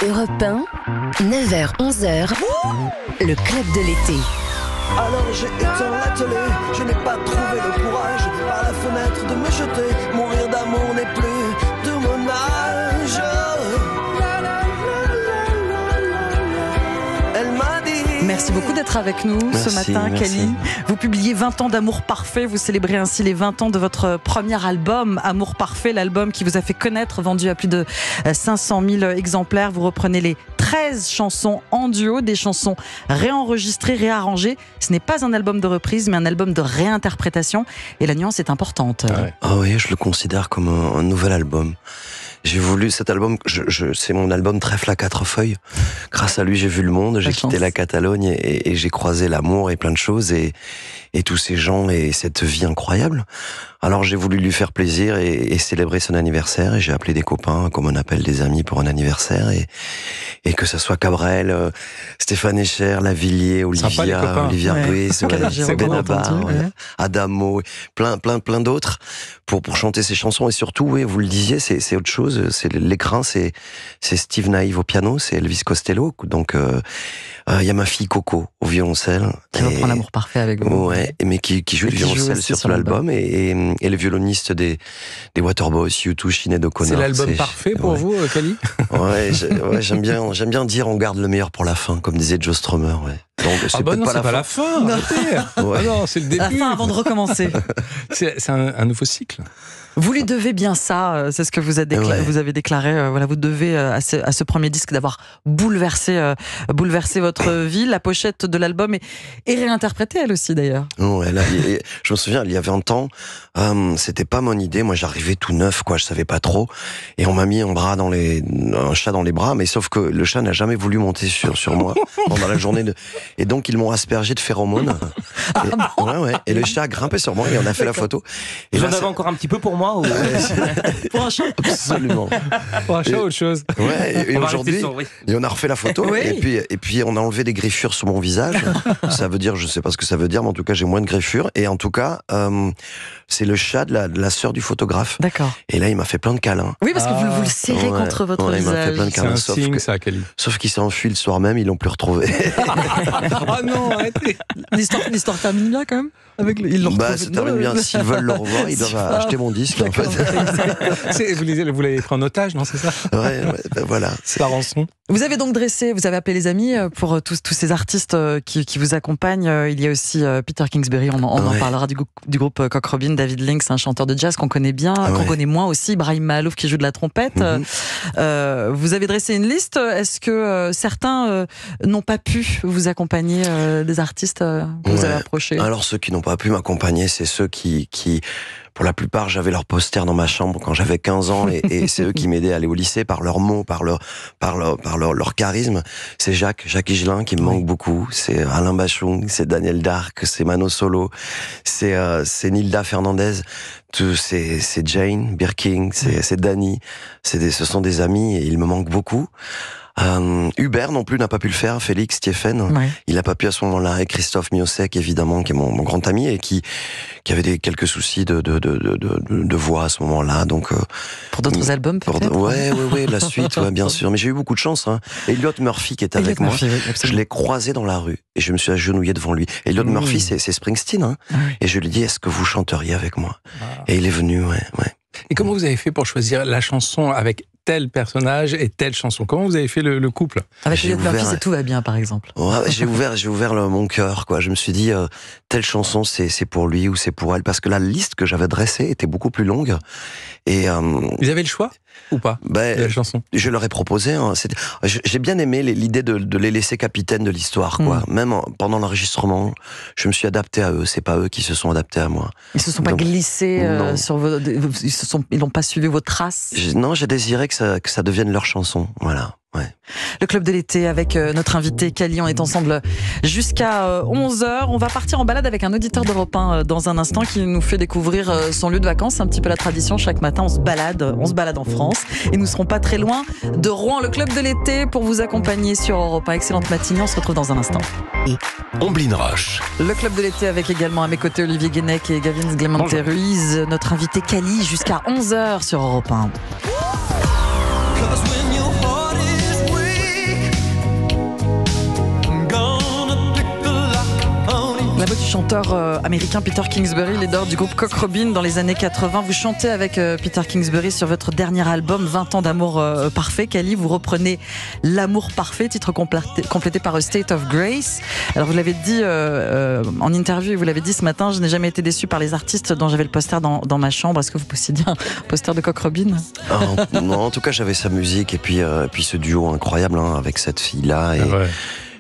Europe 1, 9h-11h, le club de l'été. Alors j'ai éteint la télé, je n'ai pas trouvé le courage par la fenêtre de me jeter. Mon rire d'amour n'est plus de mon âge. Elle m'a dit... Merci beaucoup d'être avec nous ce matin, Kelly. Vous publiez 20 ans d'amour parfait. Vous célébrez ainsi les 20 ans de votre premier album, Amour parfait, l'album qui vous a fait connaître, vendu à plus de 500 000 exemplaires. Vous reprenez les 13 chansons en duo, des chansons réenregistrées, réarrangées. Ce n'est pas un album de reprise, mais un album de réinterprétation. Et la nuance est importante. Ouais. Ah oui, je le considère comme un nouvel album. J'ai voulu cet album, c'est mon album Trèfle à 4 feuilles. Grâce à lui, j'ai vu le monde, j'ai quitté la Catalogne et j'ai croisé l'amour et plein de choses et tous ces gens et cette vie incroyable. Alors j'ai voulu lui faire plaisir et célébrer son anniversaire et j'ai appelé des copains, comme on appelle des amis pour un anniversaire et que ça soit Cabrel, Stéphane Echer, Lavilliers, Olivia Ruiz, Benabar, Adamo, plein d'autres pour chanter ces chansons et surtout, oui, vous le disiez, c'est autre chose. C'est l'écran, c'est Steve Naïve au piano, c'est Elvis Costello, donc y a ma fille Coco au violoncelle qui reprend l'amour parfait avec vous. Ouais, mais qui joue du violoncelle sur l'album et le violoniste des Waterboys, U2, Sinéad O'Connor. C'est l'album parfait pour vous, Kelly? Ouais, j'aime bien dire on garde le meilleur pour la fin, comme disait Joe Strummer. Ouais. Donc, c'est non, c'est pas la fin. Ouais. Ah non, c'est le début. La fin avant de recommencer. C'est un nouveau cycle. Vous lui devez bien ça, c'est ce que vous avez déclaré. Voilà, vous devez à ce premier disque d'avoir bouleversé votre vie. La pochette de l'album est réinterprétée elle aussi d'ailleurs. Ouais, là, je me souviens, il y a 20 ans, c'était pas mon idée. Moi, j'arrivais tout neuf, quoi. Je savais pas trop, et on m'a mis un chat dans les bras, mais sauf que le chat n'a jamais voulu monter sur moi pendant la journée et donc ils m'ont aspergé de phéromones. Et le chat a grimpé sur moi et on a fait la photo. Et j'en avais encore un petit peu pour moi. Pour un chat. Absolument. Pour un chat, autre chose. Ouais, et aujourd'hui, on a refait la photo, et puis on a enlevé des griffures sur mon visage. Ça veut dire, je sais pas ce que ça veut dire, mais en tout cas, j'ai moins de griffures. Et en tout cas, c'est le chat de la sœur du photographe. D'accord. Et là, il m'a fait plein de câlins. Oui, parce que vous le serrez contre votre visage. Il m'a fait plein de câlins. C'est un signe, ça, Kelly. Sauf qu'il s'est enfui le soir même, ils l'ont plus retrouvé. Ah non, arrêtez. L'histoire termine bien quand même. Ça termine bien. S'ils veulent le revoir, ils doivent acheter mon disque. En fait. Vous l'avez pris en otage, non, c'est ça? Ouais, voilà. C'est la rançon. Vous avez donc vous avez appelé les amis pour tous ces artistes qui vous accompagnent. Il y a aussi Peter Kingsbury, on en parlera du groupe Cock Robin, David Lynx, un chanteur de jazz qu'on connaît bien, qu'on connaît moins aussi, Ibrahim Mahalouf qui joue de la trompette. Vous avez dressé une liste. Est-ce que certains n'ont pas pu vous accompagner, des artistes que vous avez approchés? Alors ceux qui n'ont pas pu m'accompagner, c'est ceux qui pour la plupart, j'avais leur poster dans ma chambre quand j'avais 15 ans et c'est eux qui m'aidaient à aller au lycée par leurs mots, par leur charisme. C'est Jacques Higelin qui me manque beaucoup. C'est Alain Bachung, c'est Daniel Darc, c'est Mano Solo, c'est Nilda Fernandez. C'est Jane Birkin, c'est Dani. Ce sont des amis et ils me manquent beaucoup. Hubert non plus n'a pas pu le faire, Félix Thieffen, il n'a pas pu à ce moment-là, et Christophe Miosek évidemment, qui est mon grand ami et qui avait quelques soucis de voix à ce moment-là, donc pour d'autres albums peut-être. Ouais, la suite, bien sûr, mais j'ai eu beaucoup de chance. Elliot Murphy qui est avec moi, je l'ai croisé dans la rue et je me suis agenouillé devant lui. Elliot Murphy, c'est Springsteen, et je lui dis est-ce que vous chanteriez avec moi? Et il est venu, ouais. Et comment vous avez fait pour choisir la chanson avec tel personnage et telle chanson? Comment vous avez fait le couple? Avec Elliot Murphy, c'est Tout va bien, par exemple. Ouais, j'ai ouvert mon cœur, quoi. Je me suis dit, telle chanson, c'est pour lui ou c'est pour elle, parce que la liste que j'avais dressée était beaucoup plus longue. Et vous avez le choix ou pas de la chanson? Je leur ai proposé. J'ai bien aimé l'idée de les laisser capitaines de l'histoire, quoi. Même pendant l'enregistrement, je me suis adapté à eux. C'est pas eux qui se sont adaptés à moi. Ils se sont pas glissés sur vos. Ils n'ont pas suivi vos traces. Non, j'ai désiré que ça devienne leur chanson. Voilà. Ouais. Le club de l'été avec notre invité Kelly, on est ensemble jusqu'à 11h. On va partir en balade avec un auditeur d'Europe 1 dans un instant qui nous fait découvrir son lieu de vacances. C'est un petit peu la tradition, chaque matin on se balade en France et nous serons pas très loin de Rouen. Le club de l'été pour vous accompagner sur Europe 1. Excellente matinée, on se retrouve dans un instant. Omblin Roche. Le club de l'été avec également à mes côtés Olivier Guénec et Gavin Glemente-Ruiz. Notre invité Kelly jusqu'à 11h sur Europe 1. Cause when your heart is weak chanteur américain Peter Kingsbury, leader du groupe Cock Robin dans les années 80. Vous chantez avec Peter Kingsbury sur votre dernier album 20 ans d'amour parfait. Kali, vous reprenez L'amour parfait, titre complété par A State of Grace. Alors vous l'avez dit en interview et vous l'avez dit ce matin, je n'ai jamais été déçu par les artistes dont j'avais le poster dans ma chambre. Est-ce que vous possédiez un poster de Cock Robin? Non, en tout cas j'avais sa musique et puis ce duo incroyable avec cette fille-là.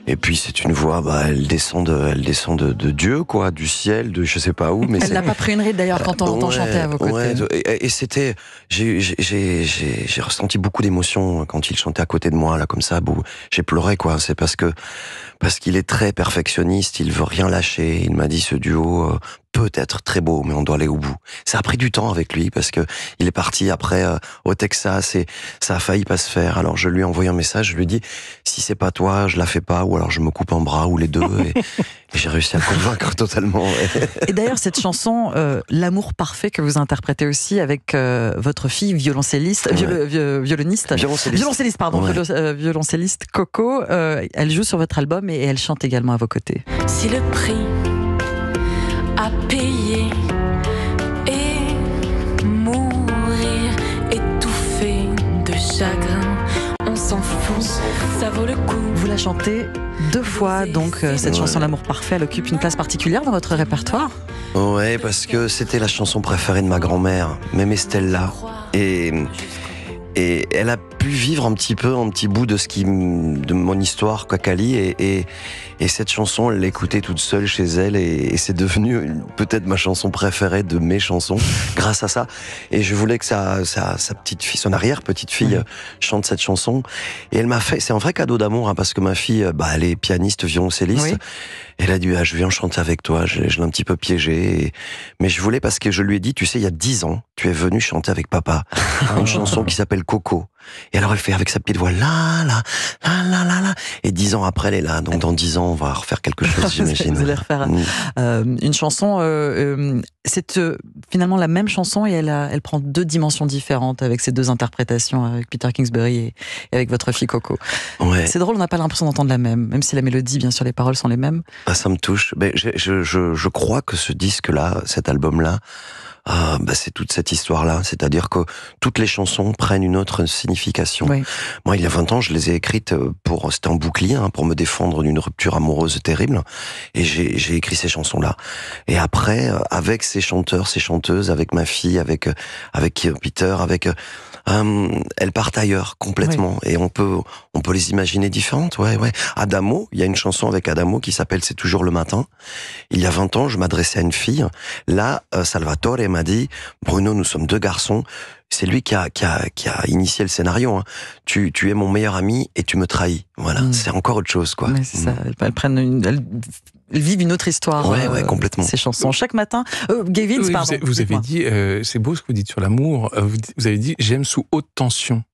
Et puis c'est une voix, elle descend de Dieu, quoi, du ciel, de je sais pas où. Mais elle n'a pas pris une ride d'ailleurs quand on l'entend chanter à vos côtés. Ouais, et c'était, j'ai ressenti beaucoup d'émotions quand il chantait à côté de moi, là, comme ça. J'ai pleuré, quoi. C'est parce qu'il est très perfectionniste, il veut rien lâcher. Il m'a dit ce duo peut être très beau, mais on doit aller au bout. Ça a pris du temps avec lui parce que il est parti après au Texas et ça a failli pas se faire. Alors je lui ai envoyé un message, je lui ai dit si c'est pas toi, je la fais pas, ou alors je me coupe en bras ou les deux. Et j'ai réussi à le convaincre totalement. Et d'ailleurs cette chanson, L'amour parfait que vous interprétez aussi avec votre fille violoncelliste, violoncelliste Coco. Elle joue sur votre album et elle chante également à vos côtés. Si le prix à payer et mourir étouffé de chagrin, on s'en fout, ça vaut le coup. Vous la chantez 2 fois, donc cette chanson L'amour parfait, elle occupe une place particulière dans votre répertoire? Ouais, parce que c'était la chanson préférée de ma grand-mère, même Estella. Et elle a pu vivre un petit bout de mon histoire, Kali, et cette chanson, elle l'écoutait toute seule chez elle, et c'est devenu peut-être ma chanson préférée de mes chansons, grâce à ça. Et je voulais que sa petite fille, son arrière-petite fille, chante cette chanson. Et elle m'a fait, c'est un vrai cadeau d'amour, parce que ma fille, elle est pianiste, violoncelliste. Oui. Elle a dit, je viens chanter avec toi, je l'ai un petit peu piégé. Mais je voulais, parce que je lui ai dit, tu sais, il y a 10 ans, tu es venu chanter avec papa une chanson qui s'appelle Coco. Et alors elle fait avec sa petite voix, la. Et 10 ans après, elle est là. Donc dans 10 ans, on va refaire quelque chose, j'imagine. Vous allez refaire une chanson, c'est finalement la même chanson et elle prend 2 dimensions différentes avec ces 2 interprétations, avec Peter Kingsbury et avec votre fille Coco. Ouais. C'est drôle, on n'a pas l'impression d'entendre la même si la mélodie, bien sûr, les paroles sont les mêmes. Ça me touche. Je crois que ce disque-là, cet album-là, c'est toute cette histoire-là. C'est-à-dire que toutes les chansons prennent une autre signification. Oui. Moi, il y a 20 ans, je les ai écrites c'était en bouclier, pour me défendre d'une rupture amoureuse terrible. Et j'ai écrit ces chansons-là. Et après, avec ces chanteurs, ces chanteuses, avec ma fille, avec Peter, elles partent ailleurs complètement. Oui. Et on peut les imaginer différentes. Ouais. Adamo, il y a une chanson avec Adamo qui s'appelle C'est toujours le matin. Il y a 20 ans, je m'adressais à une fille. Là, Salvatore m'a dit, Bruno, nous sommes 2 garçons. C'est lui qui a initié le scénario. Tu es mon meilleur ami et tu me trahis. Voilà, c'est encore autre chose, quoi. Mais c'est ça. Elles vivent une autre histoire. Ouais, complètement. Ces chansons. Chaque matin, Gavin, pardon. Vous avez dit, c'est beau ce que vous dites sur l'amour. Vous avez dit, j'aime sous haute tension.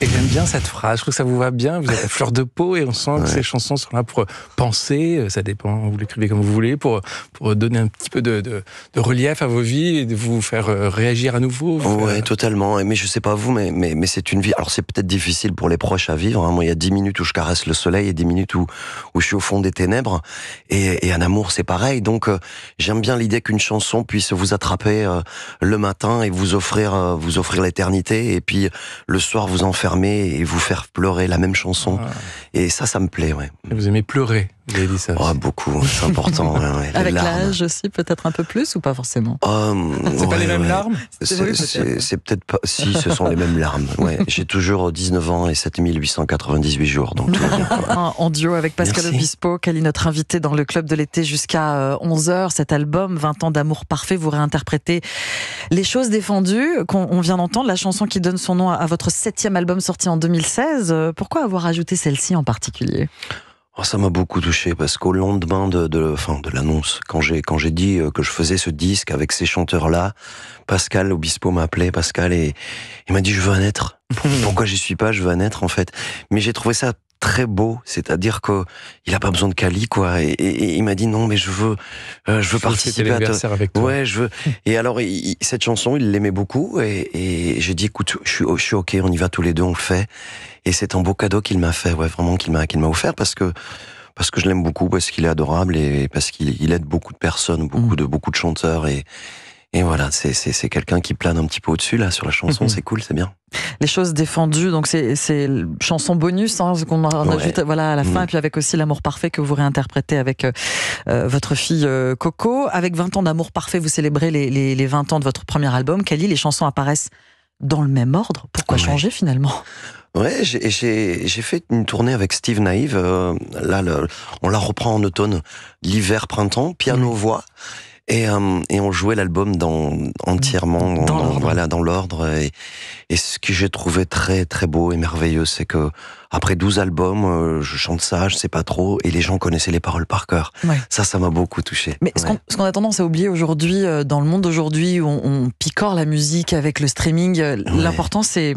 Et j'aime bien cette phrase, je trouve que ça vous va bien, vous êtes à fleur de peau et on sent que ces chansons sont là pour penser, ça dépend, vous l'écrivez comme vous voulez, pour donner un petit peu de relief à vos vies et de vous faire réagir à nouveau. Ouais, totalement, mais je sais pas vous, mais c'est une vie, alors c'est peut-être difficile pour les proches à vivre, moi il y a 10 minutes où je caresse le soleil et 10 minutes où je suis au fond des ténèbres, et un amour c'est pareil, donc j'aime bien l'idée qu'une chanson puisse vous attraper le matin et vous offrir l'éternité, et puis le soir vous enfermer et vous faire pleurer la même chanson. Et ça me plaît, ouais. Vous aimez pleurer, vous avez dit ça aussi. Beaucoup, c'est important. Avec l'âge aussi, peut-être un peu plus ou pas forcément? C'est pas les mêmes larmes? C'est peut-être pas... Si, ce sont les mêmes larmes. Ouais. J'ai toujours 19 ans et 7898 jours, donc tout va bien. En duo avec Pascal Obispo, Kali, notre invité dans le club de l'été jusqu'à 11h. Cet album, 20 ans d'amour parfait, vous réinterprétez Les choses défendues, qu'on vient d'entendre, la chanson qui donne son nom à votre 7e album sorti en 2016. Pourquoi avoir ajouté celle-ci en particulier? Ça m'a beaucoup touché parce qu'au lendemain de l'annonce, quand j'ai dit que je faisais ce disque avec ces chanteurs-là, Pascal Obispo m'a appelé, et il m'a dit je veux un être. Pourquoi j'y suis pas, je veux un être en fait. Mais j'ai trouvé ça très beau, c'est-à-dire que il a pas besoin de Kali, quoi. Et il m'a dit non, mais je veux participer à avec toi. Ouais, je veux. Et alors cette chanson, il l'aimait beaucoup, et j'ai dit écoute, je suis ok, on y va tous les deux, on le fait. Et c'est un beau cadeau qu'il m'a fait, vraiment qu'il m'a offert, parce que parce que je l'aime beaucoup, parce qu'il est adorable et parce qu'il aide beaucoup de personnes, beaucoup de chanteurs et voilà, c'est quelqu'un qui plane un petit peu au-dessus là sur la chanson, c'est cool, c'est bien. Les choses défendues, donc c'est chanson bonus qu'on ajoute voilà, à la fin, et puis avec aussi L'amour parfait que vous réinterprétez avec votre fille Coco. Avec 20 ans d'Amour parfait, vous célébrez les 20 ans de votre premier album. Kelly, les chansons apparaissent dans le même ordre. Pourquoi changer finalement ? Ouais, j'ai fait une tournée avec Steve Naive. Là, on la reprend en automne, l'hiver, printemps, piano-voix. Et on jouait l'album entièrement dans l'ordre. Et ce que j'ai trouvé très très beau et merveilleux, c'est que après 12 albums, je chante ça, je sais pas trop, et les gens connaissaient les paroles par cœur. Ouais. Ça m'a beaucoup touché. Mais ce qu'on a tendance à oublier aujourd'hui, dans le monde d'aujourd'hui, où on picore la musique avec le streaming, l'important c'est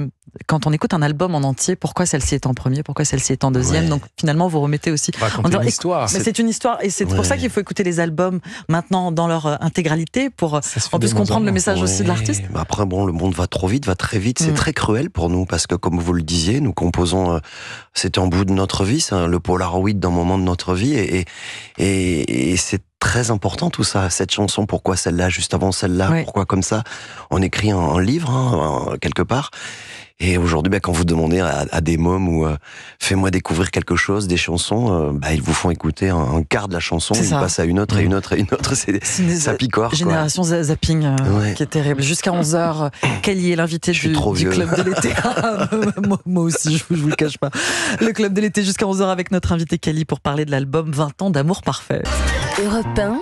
quand on écoute un album en entier, pourquoi celle-ci est en premier, pourquoi celle-ci est en deuxième. Donc finalement, vous remettez aussi. Une histoire. Mais c'est une histoire, et c'est pour ça qu'il faut écouter les albums maintenant dans leur intégralité pour en plus comprendre le message aussi de l'artiste. Après, le monde va trop vite, va très vite. C'est très cruel pour nous parce que, comme vous le disiez, nous composons. C'était en bout de notre vie, c'est le Polaroid d'un moment de notre vie, et c'est très important tout ça. Cette chanson, pourquoi celle-là, juste avant celle-là, pourquoi comme ça. On écrit un livre quelque part. Et aujourd'hui, quand vous demandez à des mômes ou fais-moi découvrir quelque chose, des chansons, ils vous font écouter un quart de la chanson, ils passent à une autre et une autre et une autre. Ça picore. Génération zapping qui est terrible. Jusqu'à 11h, Kelly est l'invité du Club de l'été. moi aussi, je vous le cache pas. Le Club de l'été jusqu'à 11h avec notre invité Kelly pour parler de l'album 20 ans d'amour parfait. Europe 1,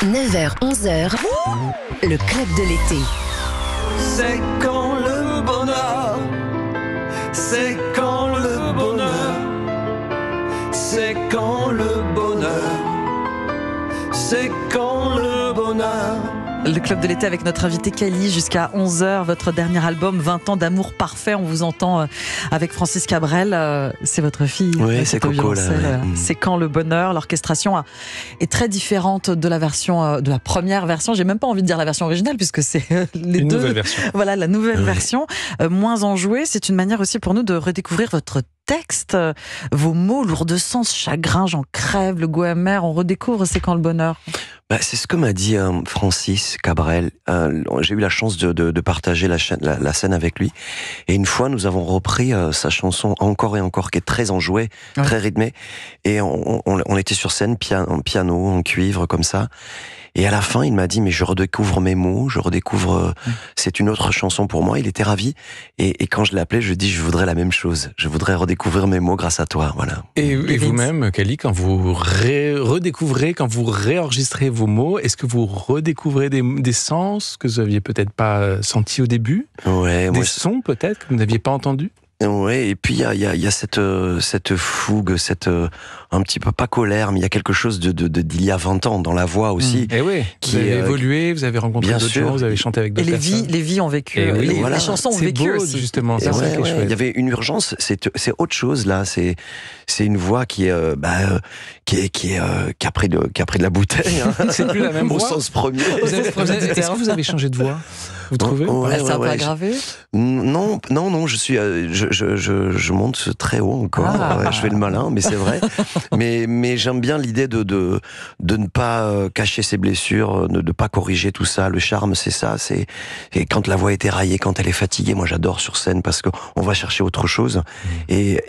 9h, 11h, le Club de l'été. C'est quand le bonheur, c'est quand le bonheur, c'est quand le bonheur, c'est quand le bonheur. Le Club de l'été avec notre invité Kelly jusqu'à 11h, votre dernier album 20 ans d'amour parfait. On vous entend avec Francis Cabrel, c'est votre fille. Oui, c'est Coco là. C'est quand le bonheur. L'orchestration est très différente de la version, de la première version. J'ai même pas envie de dire la version originale puisque c'est les deux. Nouvelle version. Voilà, la nouvelle version, moins enjouée. C'est une manière aussi pour nous de redécouvrir votre texte, vos mots lourds de sens, chagrin, j'en crève, le goût amer. On redécouvre c'est quand le bonheur. C'est ce que m'a dit Francis Cabrel. J'ai eu la chance de partager la scène avec lui. Et une fois, nous avons repris sa chanson Encore et encore, qui est très enjouée, très rythmée. Et on était sur scène, piano, en cuivre, comme ça. Et à la fin, il m'a dit, mais je redécouvre mes mots, c'est une autre chanson pour moi. Il était ravi. Et quand je l'ai appelé, je lui ai dit, je voudrais la même chose. Je voudrais redécouvrir mes mots grâce à toi, voilà. Et vous-même, Kelly, quand vous redécouvrez, quand vous réenregistrez vos mots, est-ce que vous redécouvrez des sens que vous aviez peut-être pas sentis au début? Des sons peut-être que vous n'aviez pas entendus? Ouais, et puis il y a cette fougue, un petit peu pas colère, mais il y a quelque chose d'il y a 20 ans dans la voix aussi. Et oui, vous avez évolué, vous avez rencontré d'autres gens, vous avez chanté avec d'autres personnes. Et les vies ont vécu, les chansons ont vécu beau, aussi. Justement, c'est ça qui est chouette. Il y avait une urgence, c'est autre chose là. C'est une voix qui a pris de la bouteille. Hein. C'est plus la même voix. Au sens premier. Est-ce que vous avez changé de voix? Vous trouvez? C'est un peu aggravé? Non, je monte très haut encore. Je fais le malin, mais c'est vrai. mais j'aime bien l'idée de ne pas cacher ses blessures, de ne pas corriger tout ça. Le charme, c'est ça. Et quand la voix est éraillée, quand elle est fatiguée, moi j'adore sur scène parce qu'on va chercher autre chose. Et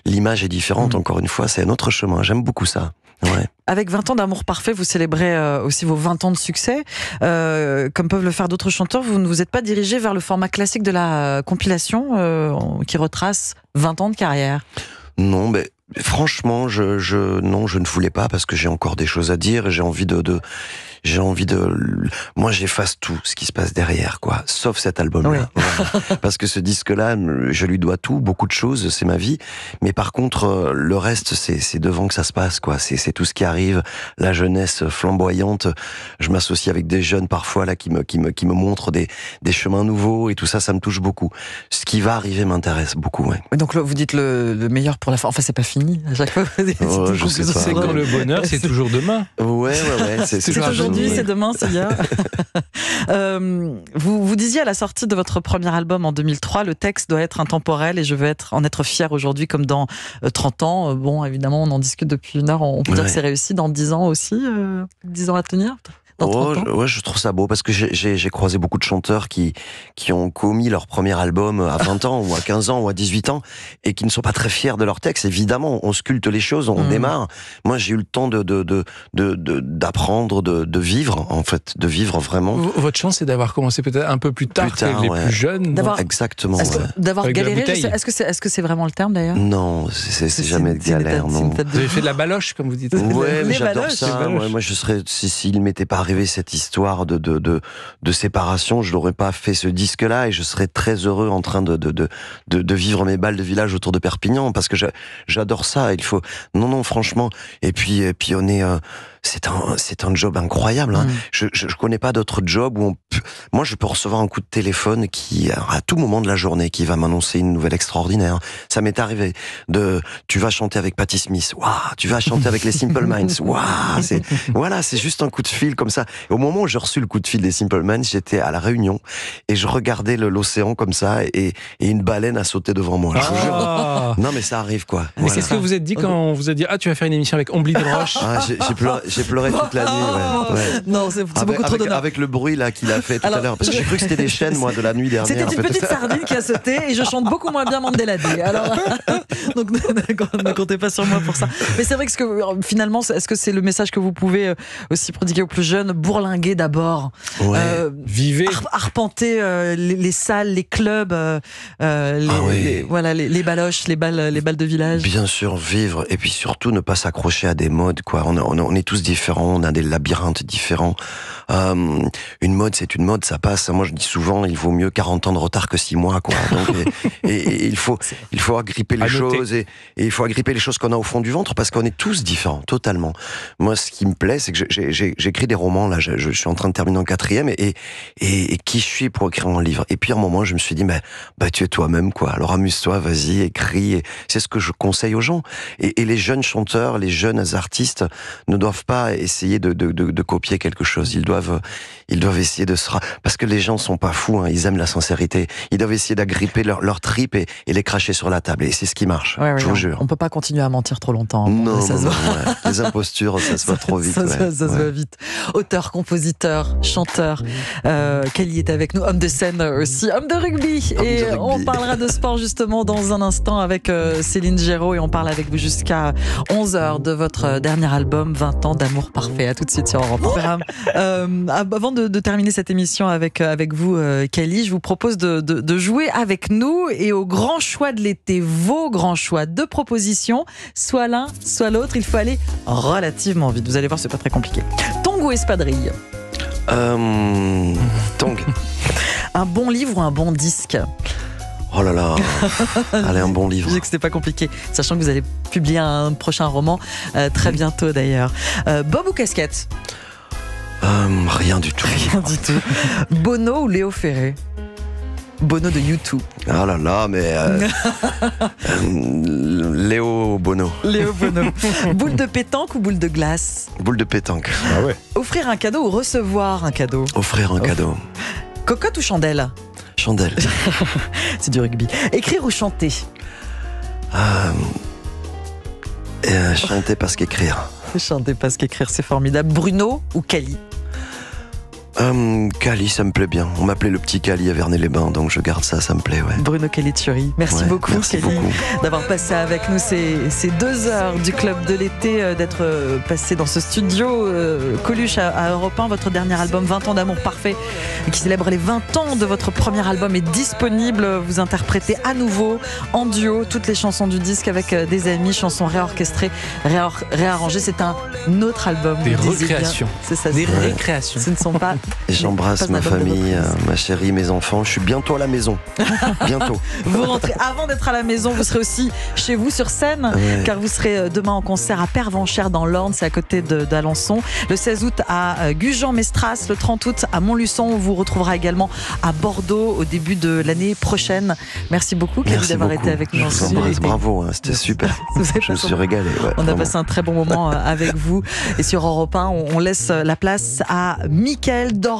l'image est différente. Encore une fois, c'est un autre chemin. J'aime beaucoup ça. Ouais. Avec 20 ans d'amour parfait, vous célébrez aussi vos 20 ans de succès. Comme peuvent le faire d'autres chanteurs, vous ne vous êtes pas dirigé vers le format classique de la compilation qui retrace 20 ans de carrière. Non, mais franchement, je ne voulais pas parce que j'ai encore des choses à dire et j'ai envie moi j'efface tout ce qui se passe derrière, quoi, sauf cet album-là. Oui. Voilà. Parce que ce disque-là, je lui dois tout, beaucoup de choses, c'est ma vie. Mais par contre, le reste, c'est devant que ça se passe, quoi. C'est tout ce qui arrive, la jeunesse flamboyante. Je m'associe avec des jeunes parfois là qui me montrent des chemins nouveaux et tout ça, ça me touche beaucoup. Ce qui va arriver m'intéresse beaucoup. Ouais. Donc vous dites le meilleur pour la fin. Enfin, c'est pas fini. À chaque fois, je sais pas. C'est quand le bonheur, c'est toujours demain. Ouais. C'est toujours aujourd'hui, c'est demain, c'est hier. Vous disiez à la sortie de votre premier album en 2003, le texte doit être intemporel et je veux en être fier aujourd'hui comme dans 30 ans. Bon, évidemment, on en discute depuis une heure, on peut dire que c'est réussi dans 10 ans aussi, 10 ans à tenir. Ouais, je trouve ça beau parce que j'ai croisé beaucoup de chanteurs qui ont commis leur premier album à 20 ans ou à 15 ans ou à 18 ans et qui ne sont pas très fiers de leur texte. Évidemment, on sculpte les choses, on démarre. Moi, j'ai eu le temps d'apprendre, de vivre, en fait, de vivre vraiment. Votre chance, c'est d'avoir commencé peut-être un peu plus tard que les plus jeunes. Exactement. D'avoir galéré, est-ce que c'est vraiment le terme d'ailleurs? Non, c'est jamais de galère, non. Vous avez fait de la baloche, comme vous dites. Ouais, mais j'adore ça. Ouais, moi, je serais, s'il m'était pas arrivé cette histoire de séparation, je n'aurais pas fait ce disque-là et je serais très heureux en train de vivre mes balles de village autour de Perpignan parce que j'adore ça. Il faut, non, franchement. Et puis on est, c'est un job incroyable. Hein. Je connais pas d'autre job où moi je peux recevoir un coup de téléphone qui à tout moment de la journée qui va m'annoncer une nouvelle extraordinaire. Ça m'est arrivé tu vas chanter avec Patti Smith. Waouh, tu vas chanter avec les Simple Minds. Waouh, c'est juste un coup de fil comme ça. Et au moment où j'ai reçu le coup de fil des Simple Minds, j'étais à la Réunion et je regardais l'océan comme ça et une baleine a sauté devant moi. Je vous jure. Non mais ça arrive quoi. Mais qu'est-ce que vous êtes dit quand on vous a dit tu vas faire une émission avec Omblin-Roche? J'ai pleuré toute la nuit. Ouais. Non, c'est beaucoup trop d'honneur. Avec le bruit là qu'il a fait tout à l'heure. Parce que j'ai cru que c'était des chaînes, moi, de la nuit dernière. C'était une petite sardine qui a sauté et je chante beaucoup moins bien Mandela Day. Alors, donc ne comptez pas sur moi pour ça. Mais c'est vrai que finalement, est-ce que c'est le message que vous pouvez aussi prodiguer aux plus jeunes? Bourlinguer d'abord. Vivez. Arpenter les salles, les clubs, les baloches, les balles de village. Bien sûr, vivre. Et puis surtout, ne pas s'accrocher à des modes, quoi. On est tous différents, on a des labyrinthes différents. Une mode, c'est une mode, ça passe. Moi, je dis souvent, il vaut mieux 40 ans de retard que 6 mois, quoi. Donc, et il faut agripper les choses et il faut agripper les choses qu'on a au fond du ventre parce qu'on est tous différents, totalement. Moi, ce qui me plaît, c'est que j'écris des romans, là, je suis en train de terminer en 4e et qui je suis pour écrire un livre. Et puis, à un moment, je me suis dit, bah, tu es toi-même, quoi. Alors, amuse-toi, vas-y, écris. Et c'est ce que je conseille aux gens. Et les jeunes chanteurs, les jeunes artistes ne doivent pas essayer de copier quelque chose. Ils doivent essayer parce que les gens sont pas fous, hein, ils aiment la sincérité. Ils doivent essayer d'agripper leur tripes et les cracher sur la table. Et c'est ce qui marche, je vous jure. On peut pas continuer à mentir trop longtemps. Non, les impostures, ça se voit trop vite. Ça se voit vite. Auteur, compositeur, chanteur. Kelly est avec nous, homme de scène aussi, homme de rugby. On parlera de sport justement dans un instant avec Céline Géraud et on parle avec vous jusqu'à 11h de votre dernier album, 20 ans d'amour parfait. À tout de suite sur Europe 1. Avant de terminer cette émission avec vous, Kelly, je vous propose de jouer avec nous et au grand choix de l'été, vos grands choix de propositions, soit l'un, soit l'autre. Il faut aller relativement vite. Vous allez voir, c'est pas très compliqué. Tongue ou espadrille? Tongue. Un bon livre ou un bon disque? Oh là là, allez, un bon livre. Je sais que c'était pas compliqué, sachant que vous allez publier un prochain roman très bientôt d'ailleurs. Bob ou casquette? Rien du tout. Rien du tout. Bono ou Léo Ferré? Bono de U2. Ah là là, mais Léo Bono. Léo Bono. Boule de pétanque ou boule de glace? Boule de pétanque. Ah ouais. Offrir un cadeau ou recevoir un cadeau? Offrir un cadeau. Cocotte ou chandelle? Chandelle. C'est du rugby. Écrire ou chanter? Chanter parce qu'écrire. Chanter parce qu'écrire, c'est formidable. Bruno ou Cali? Cali, ça me plaît bien. On m'appelait le petit Cali à Vernet-les-Bains, donc je garde ça, ça me plaît, ouais. Bruno Calituri, merci beaucoup, merci Kelly, beaucoup d'avoir passé avec nous ces 2 heures du Club de l'été, d'être passé dans ce studio Coluche à Europe 1. Votre dernier album, 20 ans d'amour parfait, qui célèbre les 20 ans de votre premier album, est disponible. Vous interprétez à nouveau, en duo, toutes les chansons du disque avec des amis, chansons réorchestrées, réarrangées. C'est un autre album. Des recréations. C'est ça. Des récréations. Ce ne sont pas Et j'embrasse ma famille, ma chérie, mes enfants. Je suis bientôt à la maison. Bientôt. Vous rentrez avant d'être à la maison, vous serez aussi chez vous sur scène, car vous serez demain en concert à Pervenchères dans l'Orne, c'est à côté d'Alençon. Le 16 août à Gujan-Mestras, le 30 août à Montluçon. On vous retrouvera également à Bordeaux au début de l'année prochaine. Merci beaucoup, Kelly, d'avoir été avec nous. Bravo, c'était super. Je me suis régalé. On a passé un très bon moment avec vous. Et sur Europe 1, on laisse la place à Mickaël Dorian.